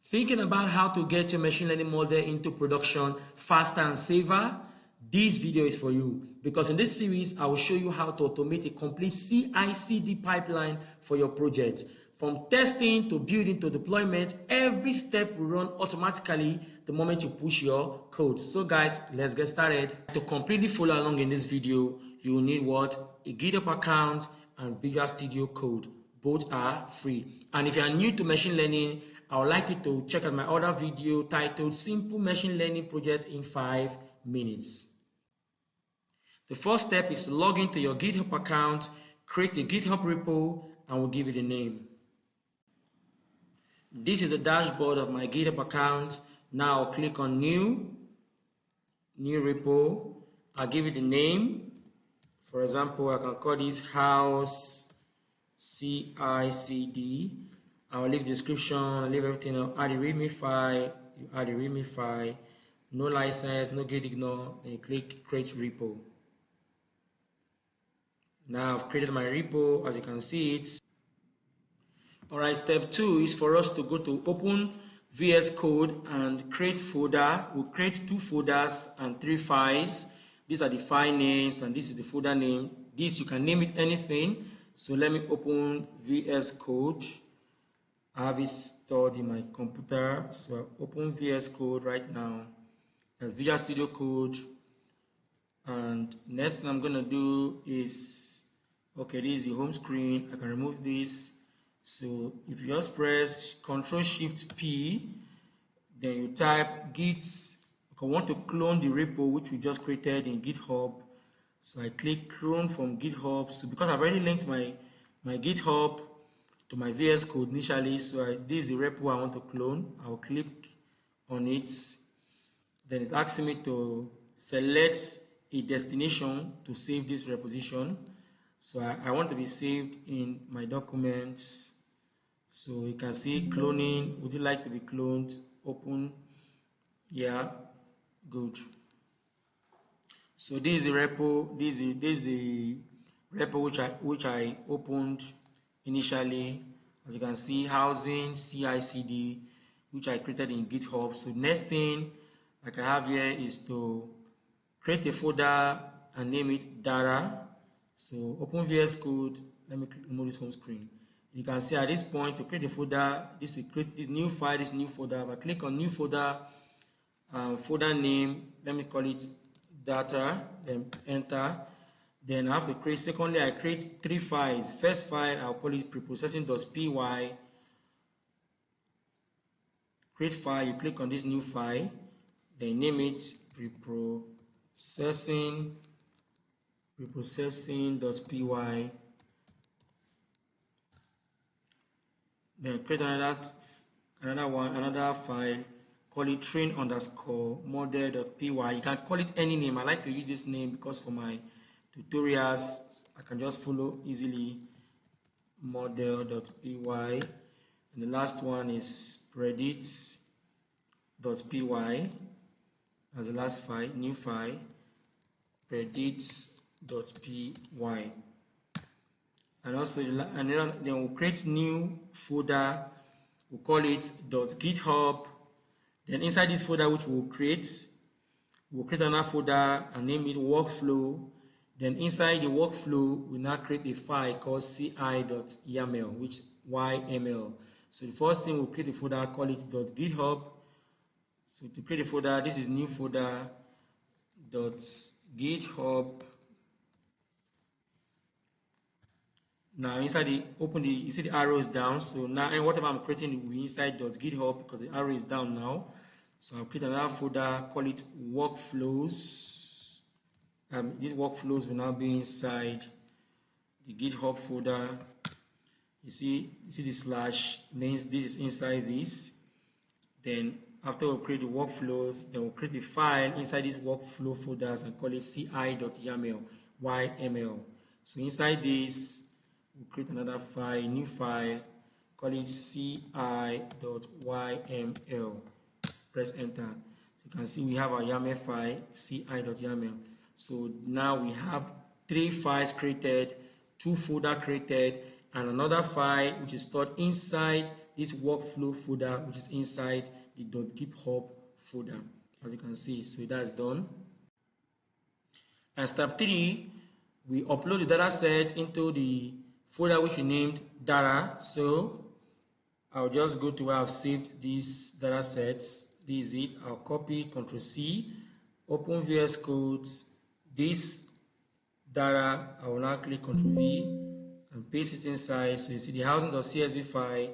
Thinking about how to get your machine learning model into production faster and safer? This video is for you, because in this series, I will show you how to automate a complete CI/CD pipeline for your project. From testing to building to deployment, every step will run automatically the moment you push your code. So guys, let's get started. To completely follow along in this video, you will need what? A GitHub account and Visual Studio Code. Both are free. And if you are new to machine learning, I would like you to check out my other video titled Simple Machine Learning Project in 5 minutes. The first step is to log into your GitHub account, create a GitHub repo, and we'll give it a name. This is the dashboard of my GitHub account. Now I'll click on new repo. I'll give it a name. For example, I can call this house CI/CD. I'll leave description, I'll leave everything. I'll add a README file. You add a README file. No license, no git ignore. Then you click create repo. Now I've created my repo, as you can see it. Alright, step 2 is for us to go to open VS Code and create folder. We'll create 2 folders and 3 files. These are the file names and this is the folder name. This you can name it anything. So let me open VS Code. I have it stored in my computer. So I'll open VS Code right now. That's Visual Studio Code. And next thing I'm gonna do is, okay, this is the home screen. I can remove this. So if you just press Ctrl+Shift+P, then you type git. I want to clone the repo which we just created in GitHub. So I click clone from GitHub. So because I've already linked my GitHub to my VS Code initially, so this is the repo I want to clone. I'll click on it. Then it's asking me to select a destination to save this reposition. So I want to be saved in my documents. So you can see cloning. Would you like to be cloned? Open. Yeah, good. So this is the repo. This is the repo which I opened initially. As you can see, housing CI/CD, which I created in GitHub. So next thing like I have here is to create a folder and name it data. So open VS Code. Let me remove this home screen. You can see at this point to create a folder, this is create this new file, this new folder. If I click on new folder, folder name, let me call it data, then enter. Then I have to create, secondly, I create 3 files. First file, I'll call it preprocessing.py. Create file, you click on this new file, then name it preprocessing.py. Then create another file, call it train_model.py. You can call it any name. I like to use this name because for my tutorials I can just follow easily. Model.py. And the last one is predicts.py as the last file, new file, predicts.py. And also, then we'll create new folder. We'll call it .github. Then inside this folder, which we'll create another folder and name it workflow. Then inside the workflow, we'll now create a file called ci.yaml, which YML. So the first thing we'll create a folder, call it .github. So to create a folder, this is new folder .github. Now inside you see the arrows down. So now whatever I'm creating will be inside .github because the arrow is down now. So I'll create another folder, call it workflows. These workflows will now be inside the GitHub folder. You see the slash means this is inside this. Then after we create the workflows, then we'll create the file inside these workflow folders and call it ci.yaml, YML. So inside this, we'll create another file, new file, call it ci.yml. Press enter. You can see we have our YAML file, ci.yaml. So now we have 3 files created, 2 folders created, and another file which is stored inside this workflow folder, which is inside the .github folder, as you can see. So that's done. And step 3, we upload the data set into the folder which we named data. So I'll just go to where I've saved these data sets. This is it. I'll copy, Ctrl C, open VS Code. This data, I will now click Ctrl V and paste it inside. So you see the housing.csv file.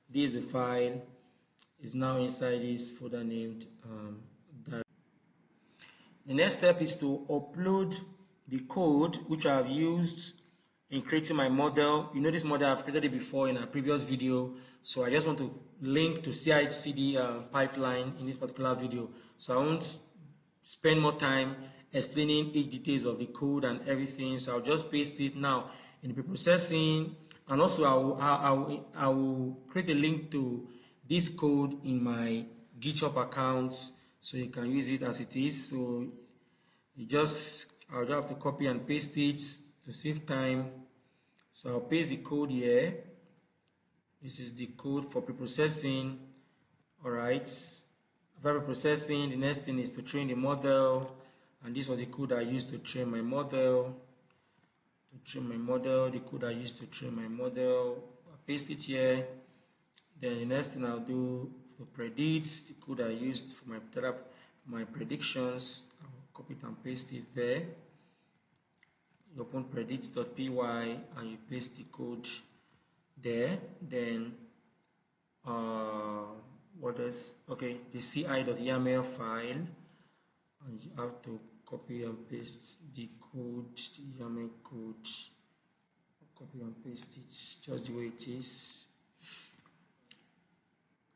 This is the file. Is now inside this folder named data. The next step is to upload the code which I've used in creating my model. You know this model, I've created it before in a previous video. So I just want to link to CI/CD pipeline in this particular video. So I won't spend more time explaining each details of the code and everything. So I'll just paste it now in the preprocessing, and also I will create a link to this code in my GitHub accounts so you can use it as it is. So I'll just have to copy and paste it to save time. So I'll paste the code here. This is the code for preprocessing. All right. For preprocessing, the next thing is to train the model, and this was the code I used to train my model. The code I used to train my model. I'll paste it here. Then the next thing I'll do to predict, the code I used for my data, my predictions. I'll copy it and paste it there. You open predict.py and you paste the code there. Then what else? Okay, the ci.yaml file, and you have to copy and paste the code, the YAML code. Copy and paste it just the way it is.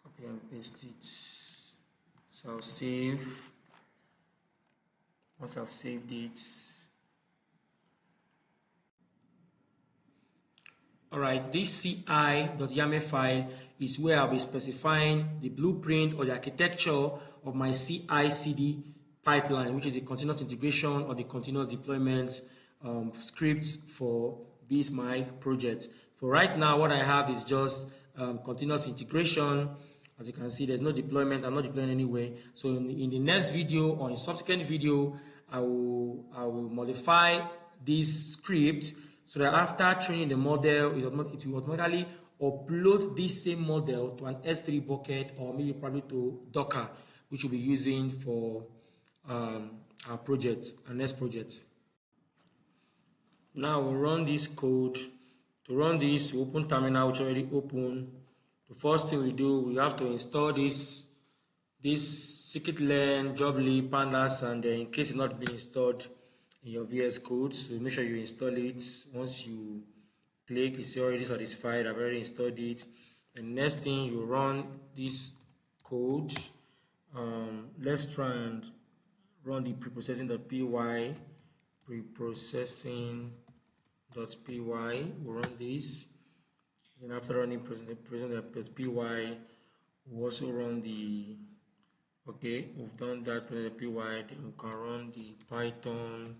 Copy and paste it. So I'll save. Once I've saved it, alright, this ci.yaml file is where I'll be specifying the blueprint or the architecture of my CI/CD pipeline, which is the continuous integration or the continuous deployment script for this my project. For right now, what I have is just continuous integration. As you can see, there's no deployment. I'm not deploying anywhere. So in the next video or in subsequent video, I will modify this script so that after training the model, it will automatically upload this same model to an S3 bucket, or maybe probably to Docker, which we'll be using for our project, our next project. Now we'll run this code. To run this, we open terminal, which already open. The first thing we do, we have to install this scikit-learn, job-lib, pandas, and in case it's not been installed in your VS Code, so make sure you install it. Once you click, it's already satisfied. I've already installed it. And next thing, you run this code. Let's try and run the preprocessing.py. Preprocessing.py. We'll run this. And after running preprocessing.py, we'll also run the. Okay, we've done that with the py. Then we can run the Python.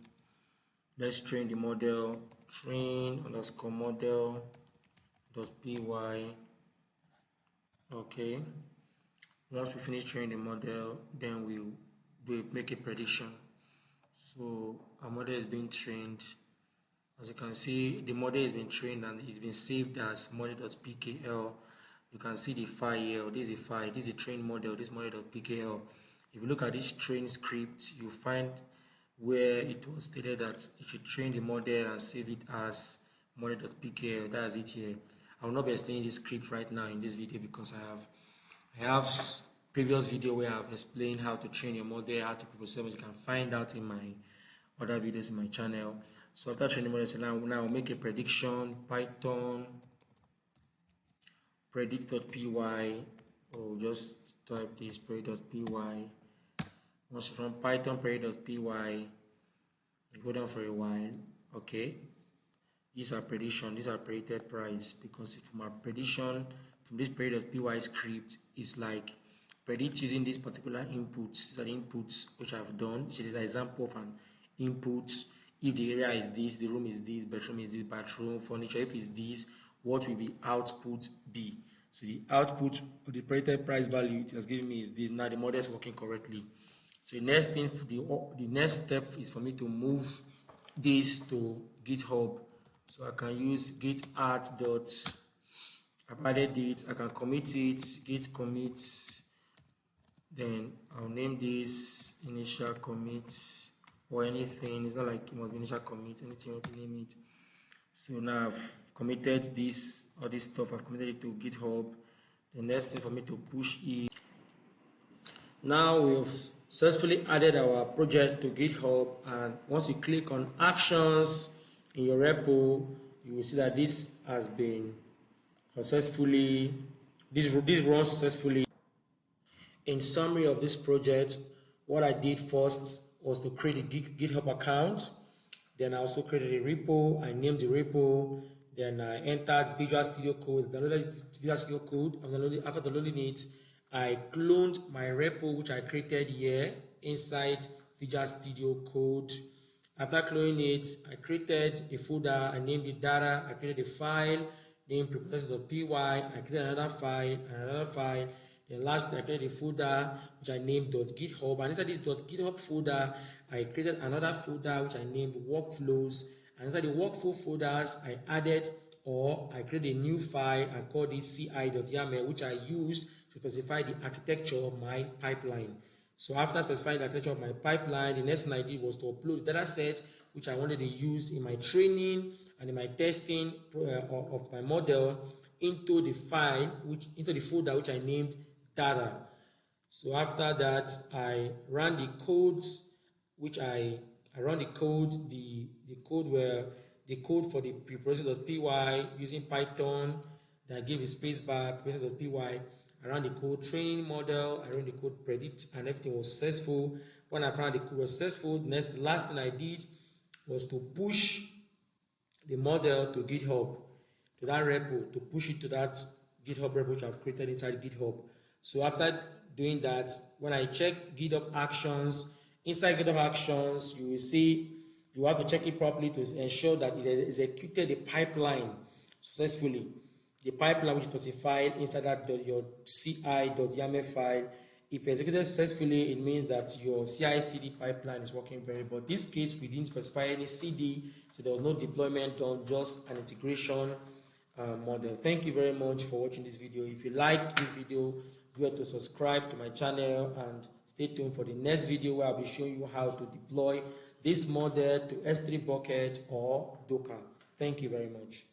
Let's train the model. train_model.py. Okay. Once we finish training the model, then we'll make a prediction. So our model is being trained. As you can see, the model has been trained and it's been saved as model.pkl. You can see the file here. This is a file. This is a trained model. This model.pkl. If you look at this train script, you find where it was stated that you should train the model and save it as model.pkl. That's it here. I will not be explaining this script right now in this video because I have previous video where I've explained how to train your model, how to preprocess. You can find out in my other videos in my channel. So after training model, now I'll make a prediction. Python predict.py, or just type this predict.py. Once you run Python predict.py, you go down for a while. Okay, these are prediction, these are predicted price, because from our prediction from this predict.py script is like predict using these particular inputs. These are the inputs which I've done. This is an example of an input. If the area is this, the room is this, bedroom is this, bathroom, furniture, if it's this, what will the output be? So the output of the predicted price value it has given me is this. Now the model is working correctly. So the next thing, the next step is for me to move this to GitHub. So I can use git add dot. I've added it. I can commit it. Git commit. Then I'll name this initial commit or anything. It's not like it must be initial commit. Anything you want to name it. So now I've committed this, all this stuff. I've committed it to GitHub. The next thing for me to push it. Now we've successfully added our project to GitHub, and once you click on actions in your repo, you will see that this has been successfully, this runs successfully. In summary of this project, what I did first was to create a GitHub account. Then I also created a repo. I named the repo. Then I entered Visual Studio Code. Downloaded Visual Studio Code. After downloading it, I cloned my repo, which I created here inside Visual Studio Code. After cloning it, I created a folder. I named it data. I created a file named preprocessing.py. I created another file and another file. Then lastly, I created a folder which I named .github. And inside this .github folder, I created another folder which I named workflows. And inside the workflow folders, I added or I created a new file and called it ci.yaml, which I used to specify the architecture of my pipeline. So after specifying the architecture of my pipeline, the next thing I did was to upload the data set which I wanted to use in my training and in my testing of my model into the file, into the folder which I named data. So after that, I ran the codes, which I ran the code, the code for the preprocessing.py using Python. Then I gave a spacebar preprocessing.py. I ran the code training model. I ran the code predict, and everything was successful. When I found the code was successful, the last thing I did was to push the model to GitHub, to that repo, to push it to that GitHub repo which I've created inside GitHub. So after doing that, when I check GitHub Actions, inside GitHub Actions, you will see you have to check it properly to ensure that it executed the pipeline successfully. The pipeline which is specified inside that your ci.yaml file. If executed successfully, it means that your CI/CD pipeline is working very well. In this case, we didn't specify any CD, so there was no deployment done, just an integration model. Thank you very much for watching this video. If you like this video, be sure to subscribe to my channel and stay tuned for the next video where I'll be showing you how to deploy this model to S3 bucket or Docker. Thank you very much.